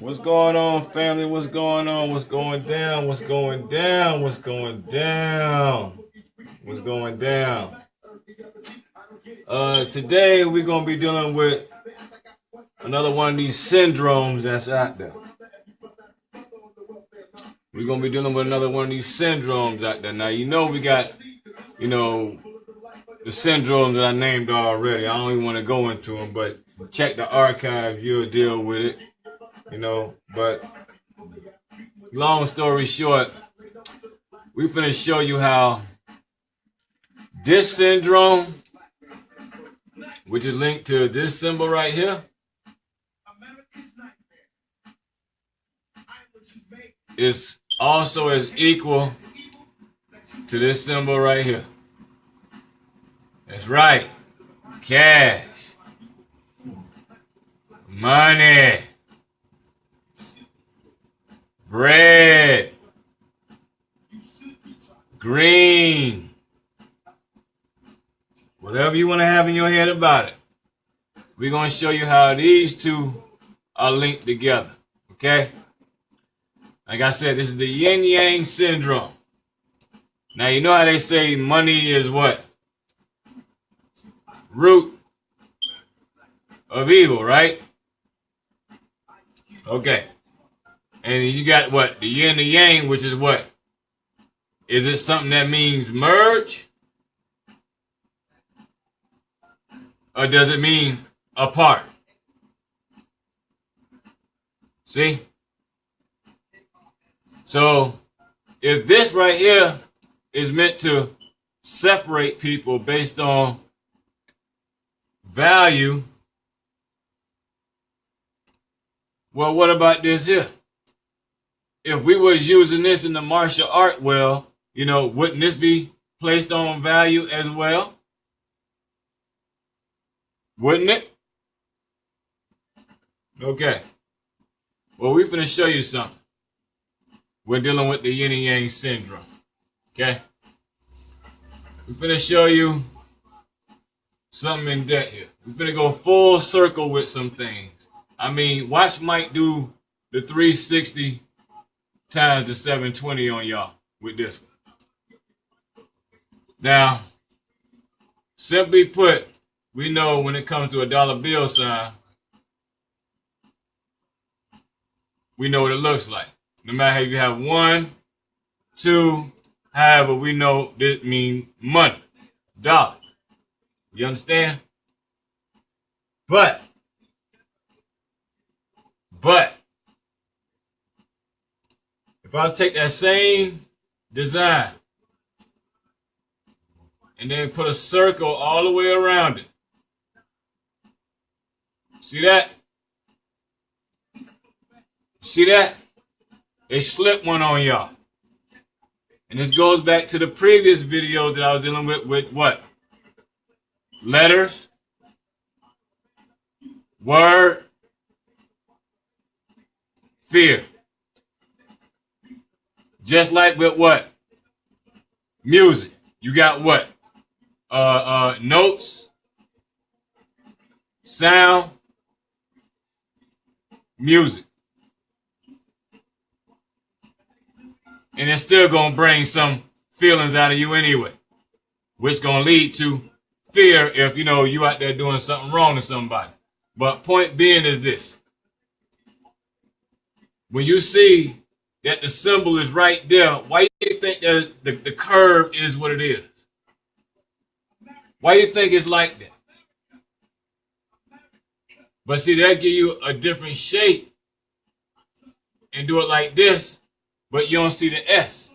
What's going on, family? What's going on? What's going down? What's going down? What's going down? What's going down? Today we're gonna be dealing with another one of these syndromes that's out there. We're gonna be dealing with another one of these syndromes out there. Now we got, the syndromes that I named already. I don't even want to go into them, but check the archive, you'll deal with it. But long story short, we finna show you how this syndrome, which is linked to this symbol right here, is also as equal to this symbol right here. That's right. Cash. Money. Bread. Green. Whatever you want to have in your head about it. We're going to show you how these two are linked together. Okay? Like I said, this is the yin-yang syndrome. Now, you know how they say money is what? Root of evil, right? Okay. And you got what? The yin and the yang, which is what? Is it something that means merge? Or does it mean apart? See? So, if this right here is meant to separate people based on value, well, what about this here? If we was using this in the martial art, well, wouldn't this be placed on value as well? Wouldn't it? Okay. Well, we're finna show you something. We're dealing with the yin and yang syndrome. Okay? We're finna show you something in depth here. We're finna go full circle with some things. I mean, watch Mike do the 360 times the 720 on y'all with this one. Now, simply put, we know when it comes to a dollar bill sign, we know what it looks like. No matter if you have 1, 2, however, we know this means money, dollar. You understand? But, if I take that same design and then put a circle all the way around it, see that? See that? They slipped one on y'all. And this goes back to the previous video that I was dealing with what? Letters, word, fear. Just like with what? Music. You got what? Notes, sound, music. And it's still going to bring some feelings out of you anyway, which going to lead to fear if, you out there doing something wrong to somebody. But point being is this. When you see that the symbol is right there, why do you think that the curve is what it is? Why do you think it's like that? But see, they'll give you a different shape and do it like this, but you don't see the S.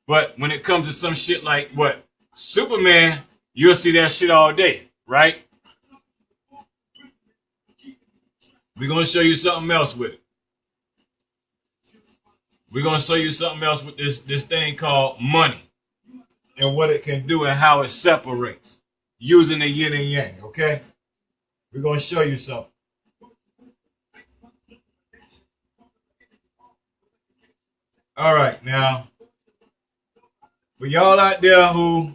But when it comes to some shit like what? Superman, you'll see that shit all day, right? We're going to show you something else with it. We're going to show you something else with this thing called money and what it can do and how it separates using the yin and yang, okay? We're going to show you something. All right, now, for y'all out there who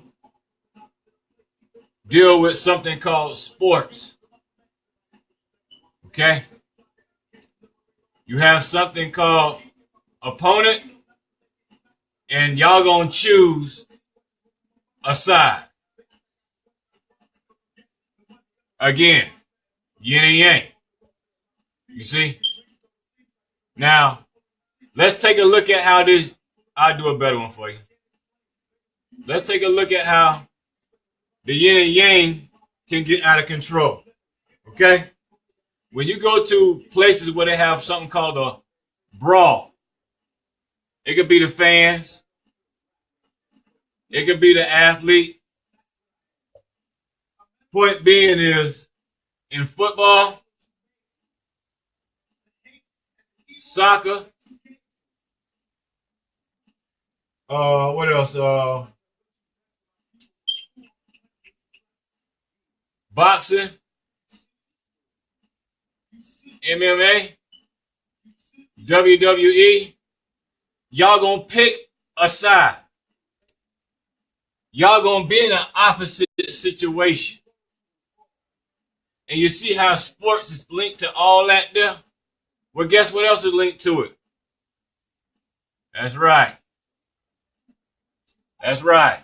deal with something called sports, okay? You have something called opponent, and y'all gonna choose a side. Again, yin and yang. You see? Now, let's take a look at how this, I'll do a better one for you. Let's take a look at how the yin and yang can get out of control. Okay? When you go to places where they have something called a brawl, it could be the fans, it could be the athlete. Point being is, in football, soccer, what else? Boxing, MMA, WWE, y'all gonna pick a side. Y'all gonna be in an opposite situation. And you see how sports is linked to all that there? Well, guess what else is linked to it? That's right. That's right.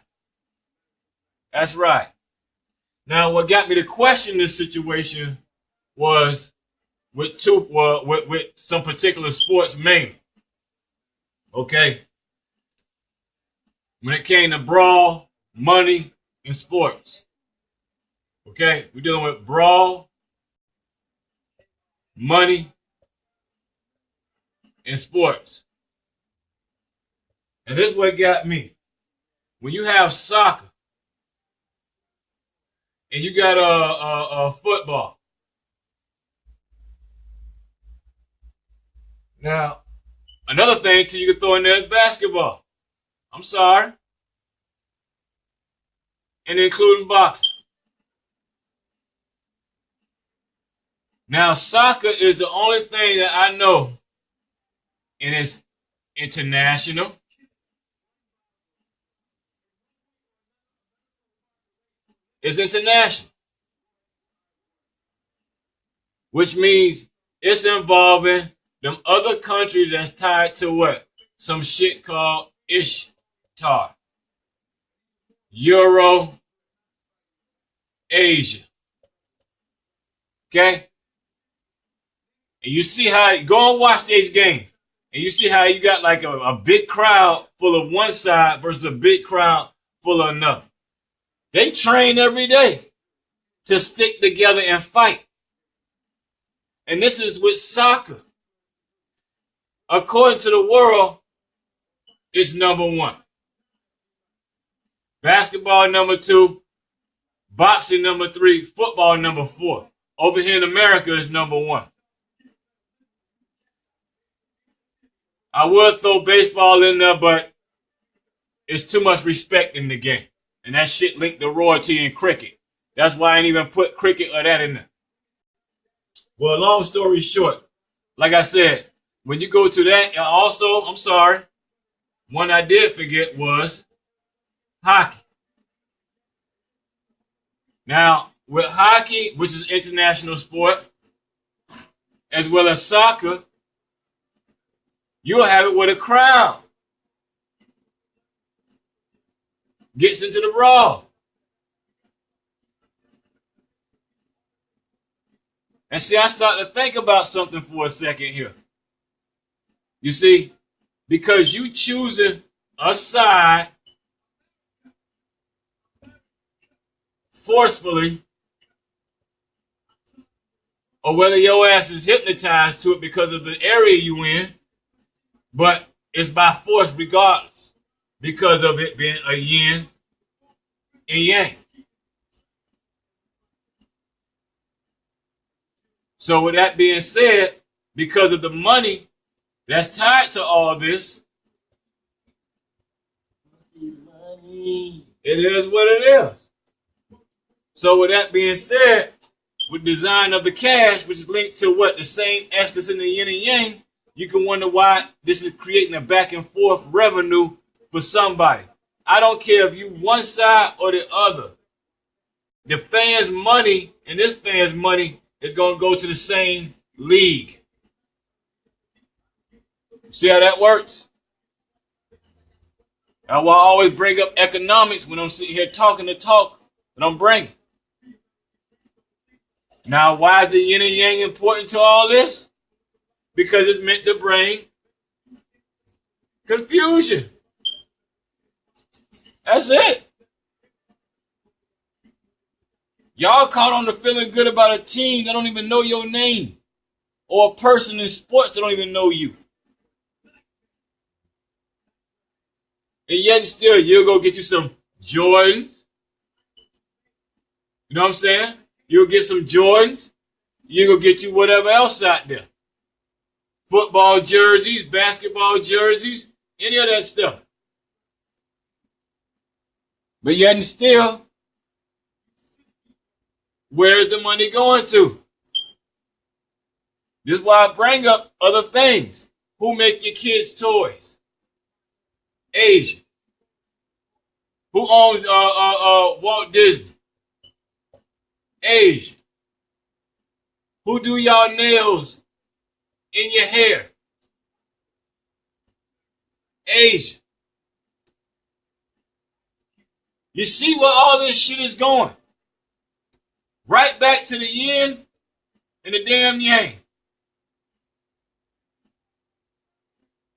That's right. Now, what got me to question this situation was with some particular sports mainly. Okay. When it came to brawl, money, and sports. Okay, we're dealing with brawl, money, and sports. And this is what got me. When you have soccer and you got a football. Now, another thing too you can throw in there is basketball. I'm sorry. And including boxing. Now, soccer is the only thing that I know, and it's international. It's international. Which means it's involving them other countries that's tied to what? Some shit called Ishtar. Euro, Asia. Okay? And you see how, go and watch these games. And you see how you got like a big crowd full of one side versus a big crowd full of another. They train every day to stick together and fight. And this is with soccer. According to the world, it's number one. Basketball number two. Boxing number three. Football number four. Over here in America is number one. I would throw baseball in there, but it's too much respect in the game. And that shit linked to royalty in cricket. That's why I ain't even put cricket or that in there. Well, long story short, like I said, when you go to that, also, I'm sorry, one I did forget was hockey. Now, with hockey, which is international sport, as well as soccer, you'll have it where the crowd gets into the brawl. And see, I start to think about something for a second here. You see, because you choosing a side forcefully, or whether your ass is hypnotized to it because of the area you in, but it's by force regardless, because of it being a yin and yang. So with that being said, because of the money that's tied to all this, it is what it is. So with that being said, with design of the cash, which is linked to what? The same S that's in the yin and yang, you can wonder why this is creating a back and forth revenue for somebody. I don't care if you one side or the other. The fans' money and this fans' money is going to go to the same league. See how that works? That's why I always bring up economics when I'm sitting here talking the talk that I'm bringing. Now, why is the yin and yang important to all this? Because it's meant to bring confusion. That's it. Y'all caught on to feeling good about a team that don't even know your name, or a person in sports that don't even know you. And yet still, you'll go get you some Jordans. You know what I'm saying? You'll get some Jordans. You'll go get you whatever else out there. Football jerseys, basketball jerseys, any of that stuff. But yet and still, where's the money going to? This is why I bring up other things. Who make your kids' toys? Asia. Who owns Walt Disney? Asia. Who do y'all nails in your hair? Asia. You see where all this shit is going? Right back to the yin and the damn yang.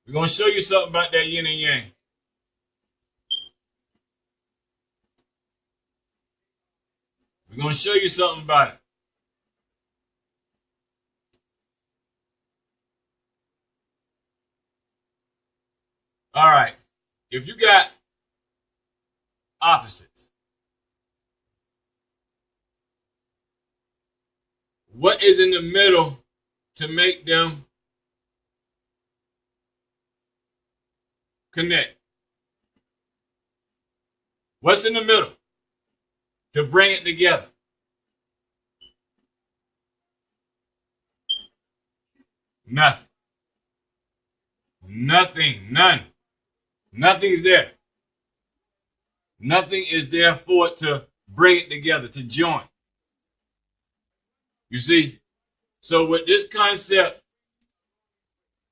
We're going to show you something about that yin and yang. We're going to show you something about it. All right. If you got opposites, what is in the middle to make them connect? What's in the middle to bring it together? Nothing. Nothing. None. Nothing's there. Nothing is there for it to bring it together, to join. You see? So with this concept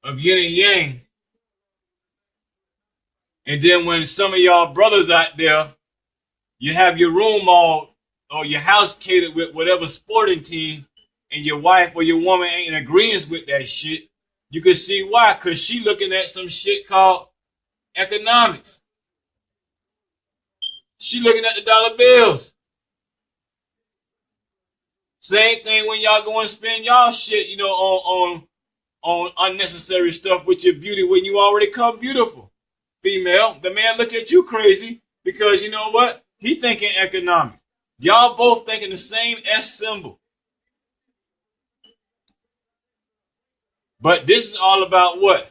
of yin and yang, and then when some of y'all brothers out there, you have your room all, or your house catered with whatever sporting team, and your wife or your woman ain't in agreement with that shit, you can see why. Because she looking at some shit called economics. She looking at the dollar bills. Same thing when y'all go and spend y'all shit, you know, on unnecessary stuff with your beauty when you already come beautiful. Female, the man look at you crazy because you know what? He thinking economics. Y'all both thinking the same S symbol. But this is all about what?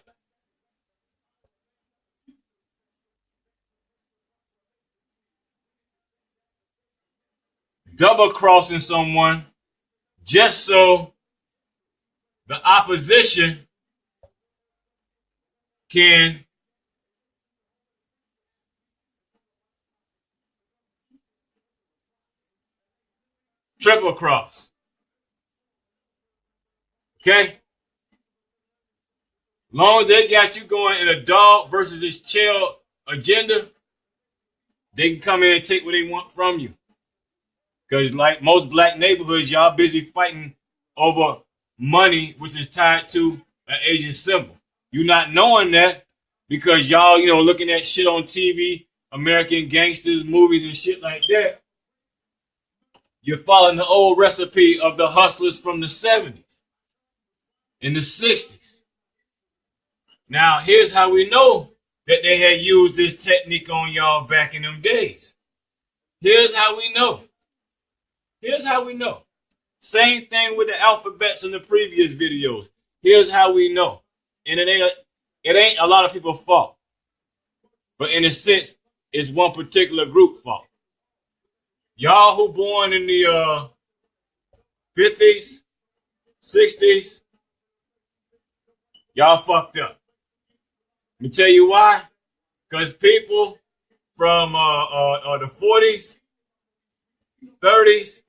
Double crossing someone just so the opposition can triple cross. Okay? Long as they got you going in a dog versus this chill agenda, they can come in and take what they want from you. Because like most black neighborhoods, y'all busy fighting over money, which is tied to an Asian symbol. You not knowing that because y'all, you know, looking at shit on TV, American gangsters, movies and shit like that. You're following the old recipe of the hustlers from the 70s and the 60s. Now, here's how we know that they had used this technique on y'all back in them days. Here's how we know. Here's how we know. Same thing with the alphabets in the previous videos. Here's how we know. And it ain't a lot of people's fault. But in a sense, it's one particular group fault. Y'all who born in the 50s, 60s, y'all fucked up. Let me tell you why. Because people from the 40s, 30s,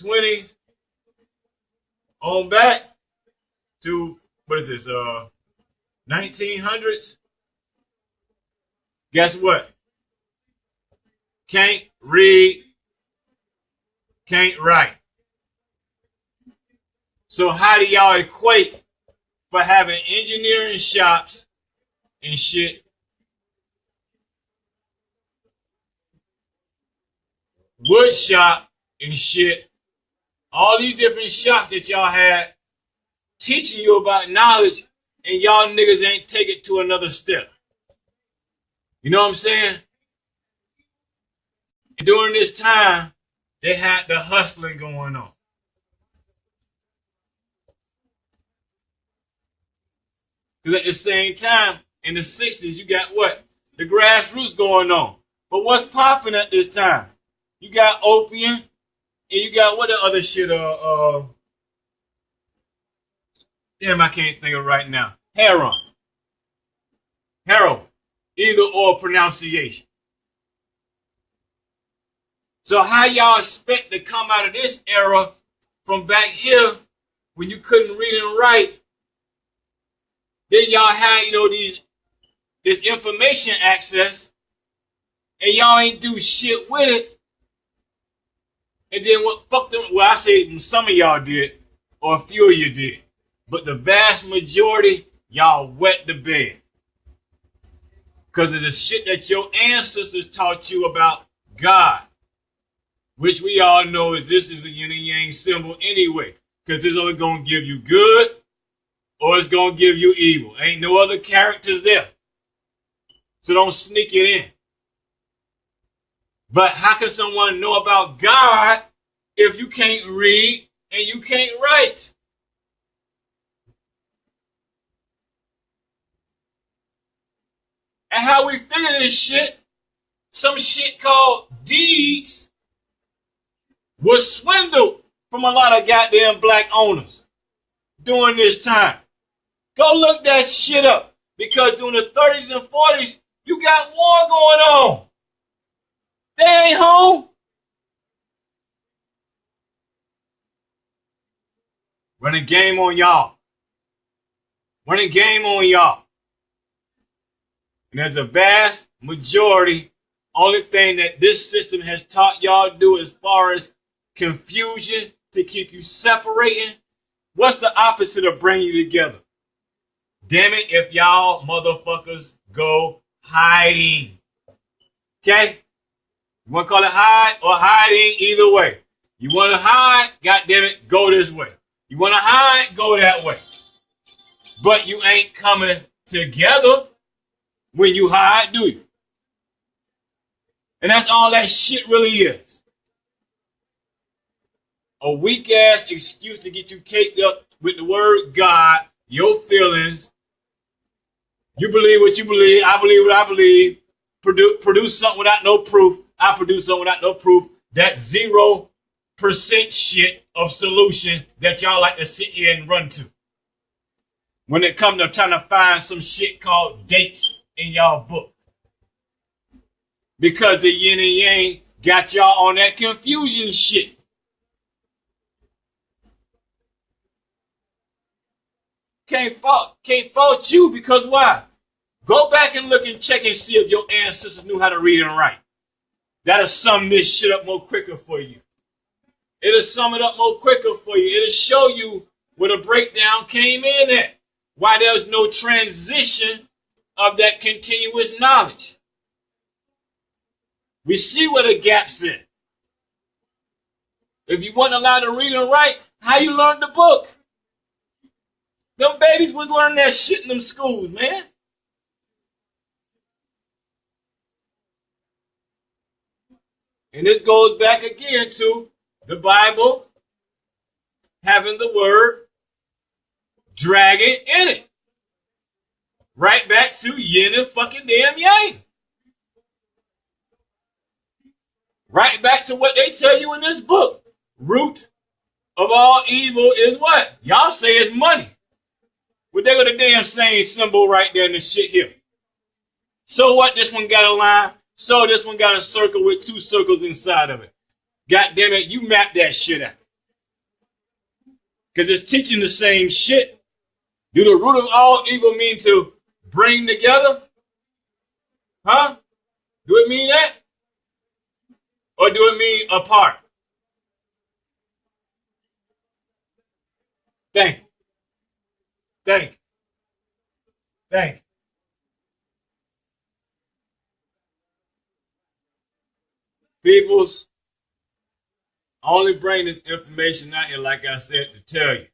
20s, on back to, what is this, 1900s. Guess what? Can't read, can't write. So how do y'all equate for having engineering shops and shit, wood shop and shit, all these different shops that y'all had teaching you about knowledge, and y'all niggas ain't take it to another step? You know what I'm saying? During this time, they had the hustling going on. Because at the same time, in the 60s, you got what? The grassroots going on. But what's popping at this time? You got opium, and you got what the other shit, damn, I can't think of it right now. Heroin. Either or pronunciation. So how y'all expect to come out of this era from back here when you couldn't read and write? Then y'all had, this information access, and y'all ain't do shit with it. And then what fucked them? Well, I say some of y'all did, or a few of you did. But the vast majority, y'all wet the bed. Because of the shit that your ancestors taught you about God. Which we all know is this is a yin and yang symbol anyway. Because it's only going to give you good or it's going to give you evil. Ain't no other characters there. So don't sneak it in. But how can someone know about God if you can't read and you can't write? And how we figure this shit, some shit called deeds was swindled from a lot of goddamn black owners during this time. Go look that shit up. Because during the 30s and 40s, you got war going on. They ain't home. Running game on y'all. Running game on y'all. And there's a vast majority, only thing that this system has taught y'all to do as far as confusion to keep you separating. What's the opposite of bringing you together? Damn it, if y'all motherfuckers go hiding. Okay? You want to call it hide or hiding? Either way. You want to hide? God damn it, go this way. You want to hide? Go that way. But you ain't coming together when you hide, do you? And that's all that shit really is. A weak ass excuse to get you caked up with the word God, your feelings. You believe what you believe. I believe what I believe. Produce something without no proof. I produce something without no proof. That 0% shit of solution that y'all like to sit here and run to. When it comes to trying to find some shit called dates in y'all book. Because the yin and yang got y'all on that confusion shit. Can't fault you because why? Go back and look and check and see if your ancestors knew how to read and write. That'll sum this shit up more quicker for you. It'll sum it up more quicker for you. It'll show you where the breakdown came in at. Why there's no transition of that continuous knowledge. We see where the gaps in. If you weren't allowed to read and write, how you learned the book? Them babies was learning that shit in them schools, man. And it goes back again to the Bible having the word dragon in it. Right back to yin and fucking damn yang. Right back to what they tell you in this book. Root of all evil is what? Y'all say it's money. Well, they got a damn same symbol right there in the shit here. So what? This one got a line. So this one got a circle with 2 circles inside of it. God damn it, you map that shit out. Because it's teaching the same shit. Do the root of all evil mean to bring together? Huh? Do it mean that? Or do it mean apart? Thank you. Thank you. Thank you. Peoples, I only bring this information out here, like I said, to tell you.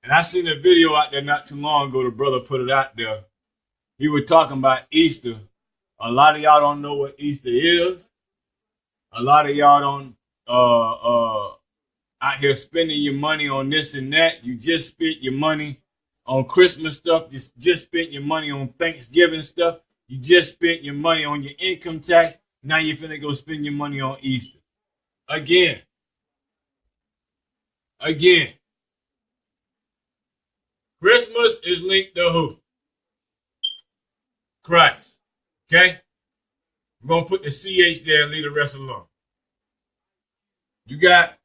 And I seen a video out there not too long ago. The brother put it out there. He was talking about Easter. A lot of y'all don't know what Easter is. A lot of y'all don't out here spending your money on this and that. You just spent your money on Christmas stuff. Just spent your money on Thanksgiving stuff. You just spent your money on your income tax. Now you're finna go spend your money on Easter. Again. Christmas is linked to who? Christ. Okay? We're going to put the CH there and leave the rest alone. You got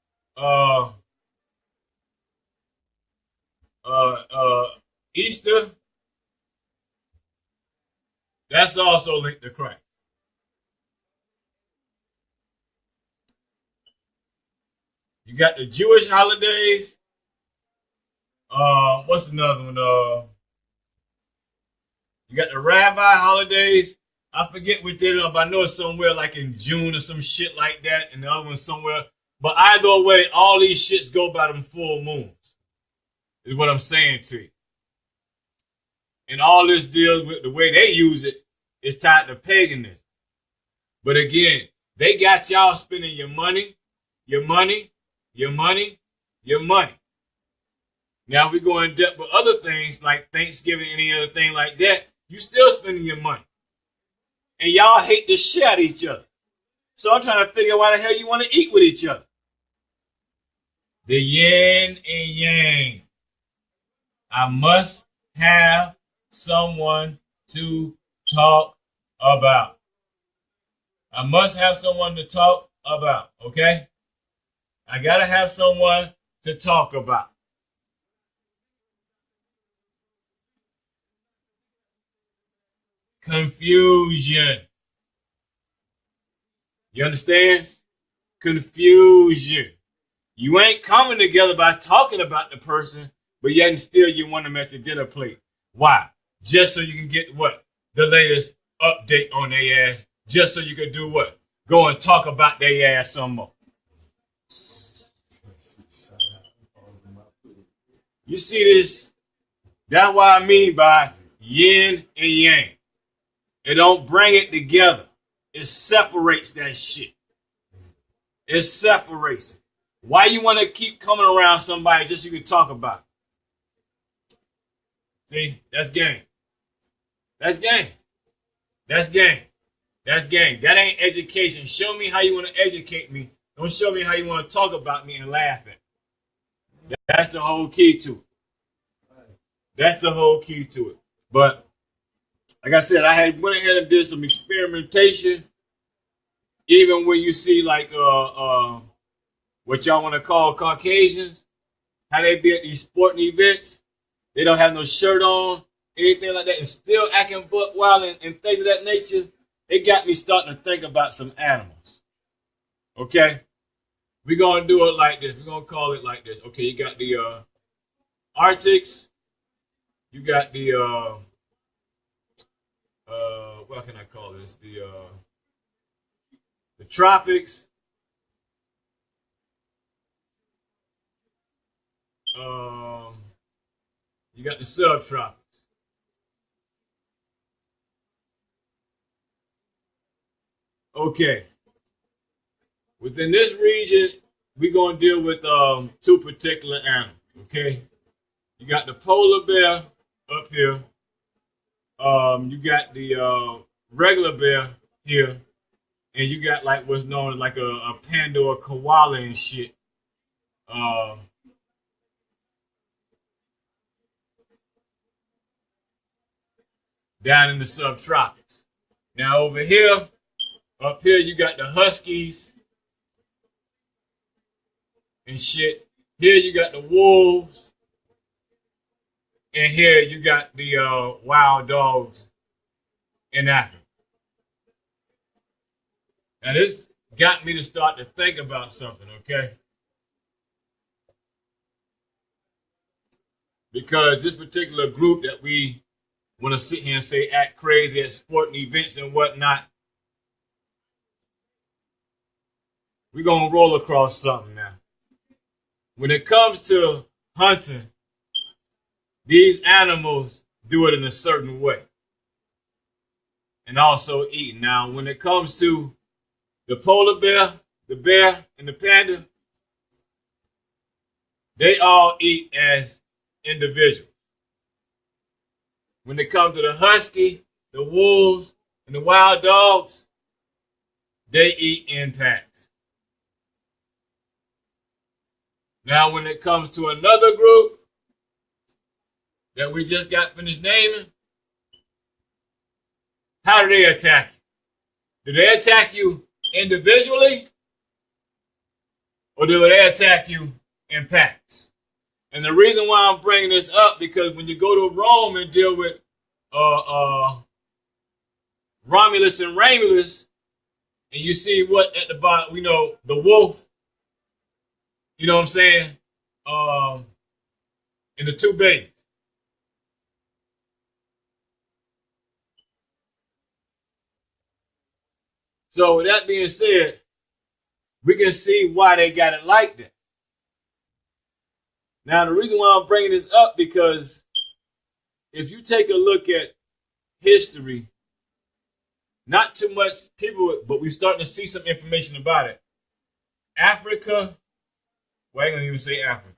Easter. That's also linked to Christ. You got the Jewish holidays. What's another one? You got the rabbi holidays. I forget what they're doing, but I know it's somewhere like in June or some shit like that, and the other one somewhere. But either way, all these shits go by them full moons, is what I'm saying to you. And all this deals with the way they use it is tied to paganism. But again, they got y'all spending your money. Now we go in depth with other things like Thanksgiving, any other thing like that. You still spending your money. And y'all hate the shit out of each other. So I'm trying to figure out why the hell you want to eat with each other. The yin and yang. I must have someone to talk about. I must have someone to talk about, okay? I gotta have someone to talk about. Confusion. You understand? Confusion. You ain't coming together by talking about the person, but yet and still you want them at the dinner plate. Why? Just so you can get what? The latest update on their ass. Just so you can do what? Go and talk about their ass some more. You see this? That's what I mean by yin and yang. It don't bring it together. It separates that shit. It separates it. Why you want to keep coming around somebody just so you can talk about it? See, that's game. That's game. That's game. That's game. That ain't education. Show me how you want to educate me. Don't show me how you want to talk about me and laugh at me. That's the whole key to it. That's the whole key to it. But like I said, I had went ahead and did some experimentation. Even when you see like what y'all want to call Caucasians, how they be at these sporting events, they don't have no shirt on, anything like that, and still acting buck wild and things of that nature. It got me starting to think about some animals. Okay, we're gonna do it like this. We're gonna call it like this. Okay, you got the Arctics, you got the what can I call this? The tropics. You got the subtropics. Okay. Within this region, we're going to deal with two particular animals. Okay. You got the polar bear up here. You got the regular bear here. And you got like what's known as like a panda or koala and shit. Down in the subtropics. Now over here, up here you got the huskies and shit. Here you got the wolves. And here you got the wild dogs in Africa. Now this got me to start to think about something, okay? Because this particular group that we want to sit here and say act crazy at sporting events and whatnot, we're going to roll across something now. When it comes to hunting, these animals do it in a certain way. And also eating. Now, when it comes to the polar bear, the bear, and the panda, they all eat as individuals. When it comes to the husky, the wolves, and the wild dogs, they eat in packs. Now, when it comes to another group that we just got finished naming, how do they attack you? Do they attack you individually? Or do they attack you in packs? And the reason why I'm bringing this up, because when you go to Rome and deal with Romulus and Remus, and you see what at the bottom, we know the wolf, you know what I'm saying, and the two babies. So with that being said, we can see why they got it like that. Now, the reason why I'm bringing this up, because if you take a look at history, not too much people, but we're starting to see some information about it. Africa, well, I ain't gonna even say Africa.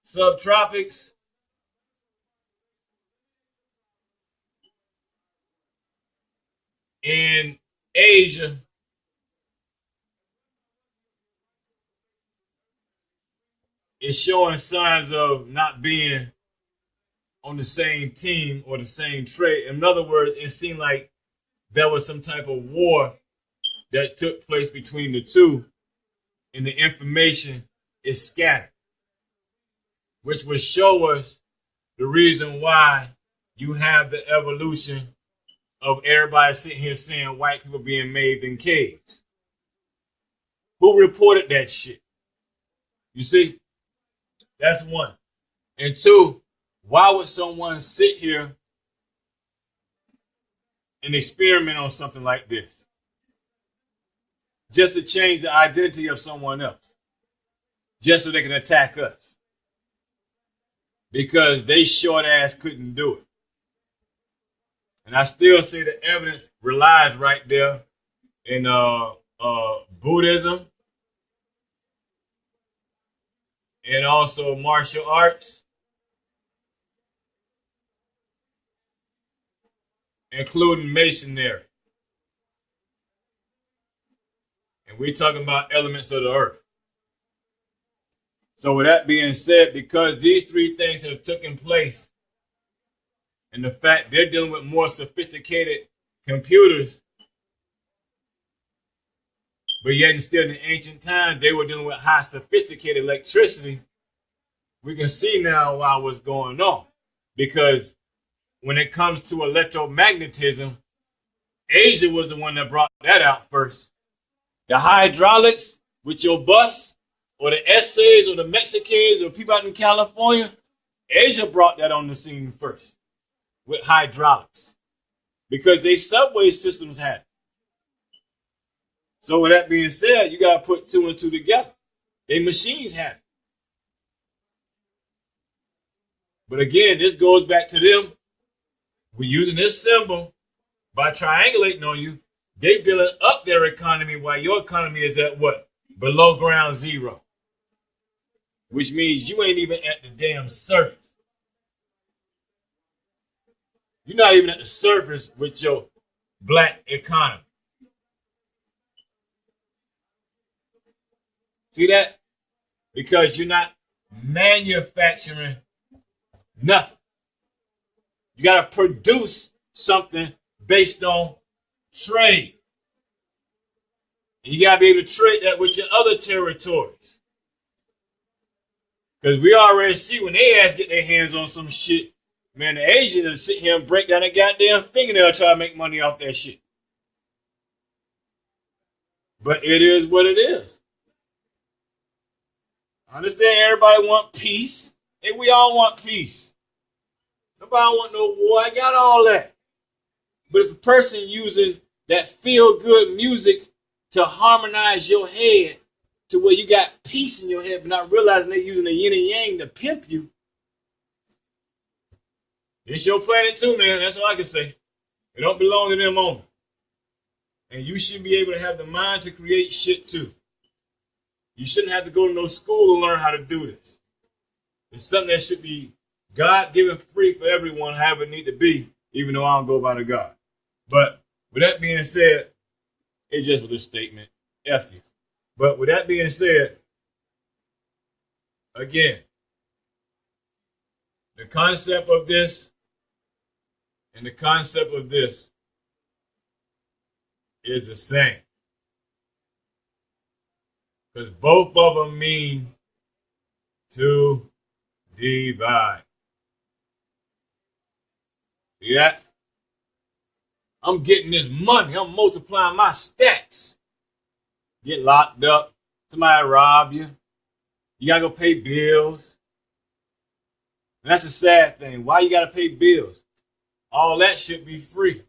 Subtropics, in Asia, is showing signs of not being on the same team or the same trade. In other words, it seemed like there was some type of war that took place between the two, and the information is scattered, which would show us the reason why you have the evolution of everybody sitting here saying white people being made in caves. Who reported that shit? You see? That's one. And two, why would someone sit here and experiment on something like this? Just to change the identity of someone else. Just so they can attack us. Because they short ass couldn't do it. And I still say the evidence relies right there in Buddhism and also martial arts, including masonry. And we're talking about elements of the earth. So with that being said, because these three things have taken place, and the fact they're dealing with more sophisticated computers, but yet and still in the ancient times, they were dealing with high sophisticated electricity. We can see now why what's going on. Because when it comes to electromagnetism, Asia was the one that brought that out first. The hydraulics with your bus, or the essays, or the Mexicans, or people out in California, Asia brought that on the scene first with hydraulics, because they subway systems had it. So with that being said, you got to put two and two together. They machines had it. But again, this goes back to them. We're using this symbol by triangulating on you. They building up their economy while your economy is at what? Below ground zero. Which means you ain't even at the damn surface. You're not even at the surface with your black economy. See that? Because you're not manufacturing nothing. You got to produce something based on trade. And you got to be able to trade that with your other territories. Because we already see when they ass get their hands on some shit, man, the Asians will sit here and break down their goddamn fingernail try to make money off that shit. But it is what it is. I understand everybody want peace. And we all want peace. Nobody want no war. I got all that. But if a person using that feel-good music to harmonize your head to where you got peace in your head, but not realizing they're using the yin and yang to pimp you, it's your planet too, man. That's all I can say. It don't belong to them only. And you should be able to have the mind to create shit too. You shouldn't have to go to no school to learn how to do this. It's something that should be God-given free for everyone, however it need to be, even though I don't go by the God. But with that being said, it just was a statement. F you. But with that being said, again, the concept of this and the concept of this is the same. Because both of them mean to divide. See that? I'm getting this money. I'm multiplying my stacks. Get locked up. Somebody rob you. You got to go pay bills. And that's the sad thing. Why you got to pay bills? All that should be free.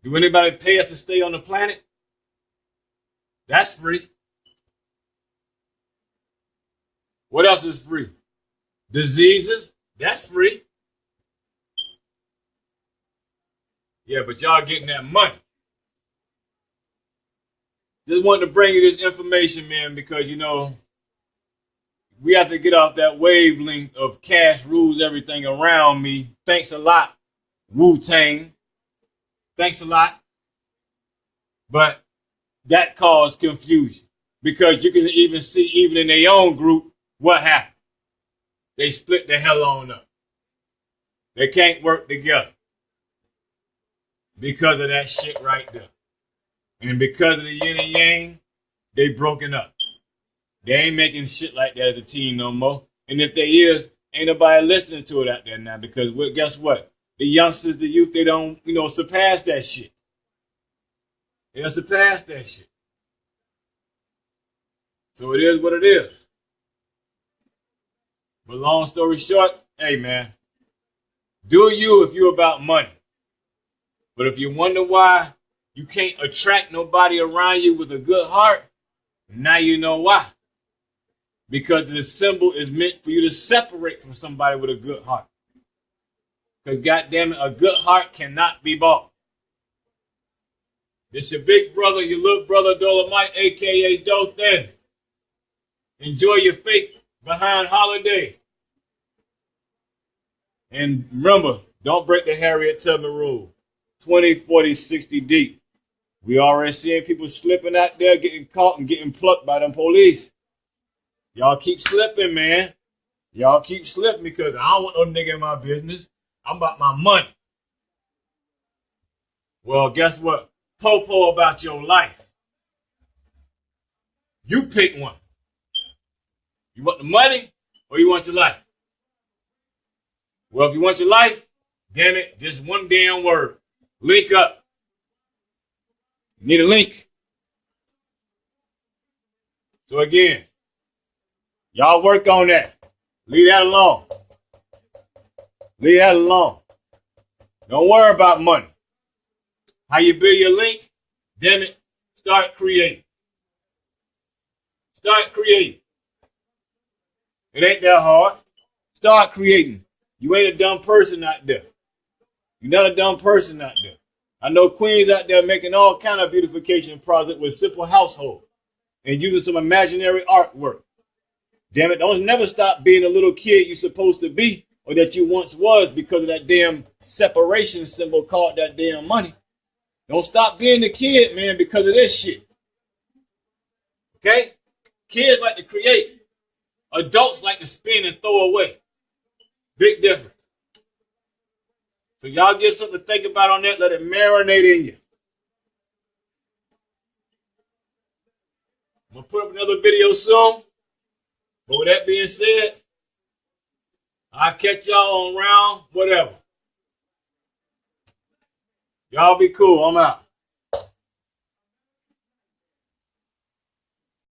Do anybody pay us to stay on the planet? That's free. What else is free? Diseases? That's free. Yeah, but y'all getting that money. Just wanted to bring you this information, man, because, you know, we have to get off that wavelength of cash rules everything around me. Thanks a lot, Wu-Tang. Thanks a lot. But that caused confusion because you can even see, even in their own group, what happened. They split the hell on up. They can't work together because of that shit right there. And because of the yin and yang, they broken up. They ain't making shit like that as a team no more. And if they is, ain't nobody listening to it out there now because guess what? The youngsters, the youth, they don't, surpass that shit. They don't surpass that shit. So it is what it is. But long story short, hey man, do you if you're about money. But if you wonder why you can't attract nobody around you with a good heart, now you know why. Because the symbol is meant for you to separate from somebody with a good heart. Because goddamn it, a good heart cannot be bought. This your big brother, your little brother Dolomite, a.k.a. Dothan. Enjoy your fake behind holiday. And remember, don't break the Harriet Tubman rule. 20, 40, 60 deep. We already seeing people slipping out there, getting caught and getting plucked by them police. Y'all keep slipping, man. Y'all keep slipping because I don't want no nigga in my business. I'm about my money. Well, guess what? Po-po about your life. You pick one. You want the money or you want your life? Well, if you want your life, damn it, just one damn word. Link up. You need a link. So again, y'all work on that. Leave that alone. Leave that alone. Don't worry about money. How you build your link? Damn it, start creating. Start creating. It ain't that hard. Start creating. You ain't a dumb person out there. You're not a dumb person out there. I know queens out there making all kind of beautification projects with simple household and using some imaginary artwork. Damn it, don't never stop being a little kid you're supposed to be or that you once was because of that damn separation symbol called that damn money. Don't stop being the kid, man, because of this shit. Okay? Kids like to create. Adults like to spin and throw away. Big difference. So y'all get something to think about on that. Let it marinate in you. I'm going to put up another video soon. But with that being said, I'll catch y'all on round whatever. Y'all be cool. I'm out.